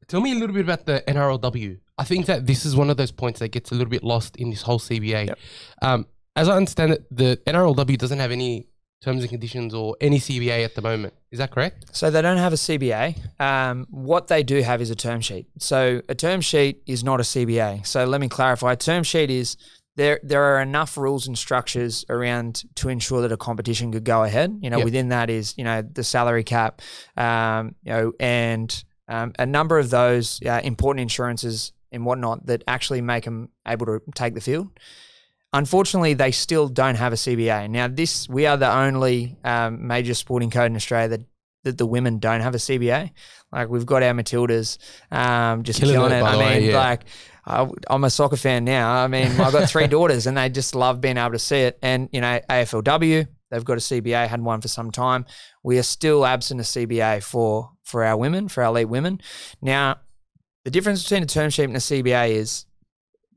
Tell me a little bit about the NRLW. I think that this is one of those points that gets a little bit lost in this whole CBA. Yep. As I understand it, the NRLW doesn't have any terms and conditions or any CBA at the moment. Is that correct? So they don't have a CBA. What they do have is a term sheet. So a term sheet is not a CBA. So let me clarify. A term sheet is there are enough rules and structures around to ensure that a competition could go ahead. You know, within that is, you know, the salary cap, you know, and a number of those important insurances and whatnot that actually make them able to take the field. Unfortunately, they still don't have a CBA. Now, we are the only major sporting code in Australia that the women don't have a CBA. Like, we've got our Matildas just killing it. I mean, like, I'm a soccer fan now. I mean, I've got 3 daughters and they just love being able to see it. And, you know, AFLW, they've got a CBA, had one for some time. We are still absent a CBA for our women, for our elite women. Now, the difference between a term sheet and a CBA is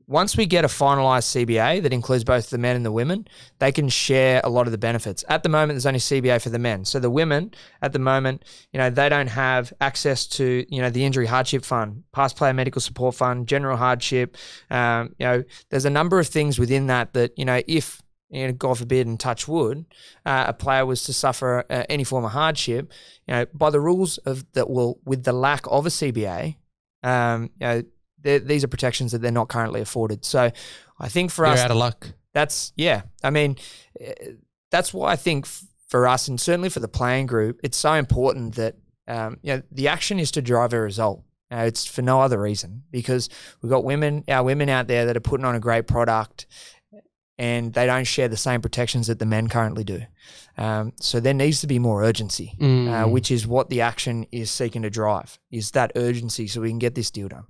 once we get a finalised CBA that includes both the men and the women, they can share a lot of the benefits. At the moment, there's only CBA for the men. So the women, at the moment, you know, they don't have access to, you know, the injury hardship fund, past player medical support fund, general hardship. You know, there's a number of things within that, you know, if, you know, God forbid and touch wood, a player was to suffer any form of hardship, you know, by the rules with the lack of a CBA, you know, these are protections that they're not currently afforded. So I think for us, they're out of luck. I mean, that's why I think for us, and certainly for the playing group, it's so important that, you know, the action is to drive a result. It's for no other reason, because we've got our women out there that are putting on a great product and they don't share the same protections that the men currently do. So there needs to be more urgency, which is what the action is seeking to drive, is that urgency so we can get this deal done.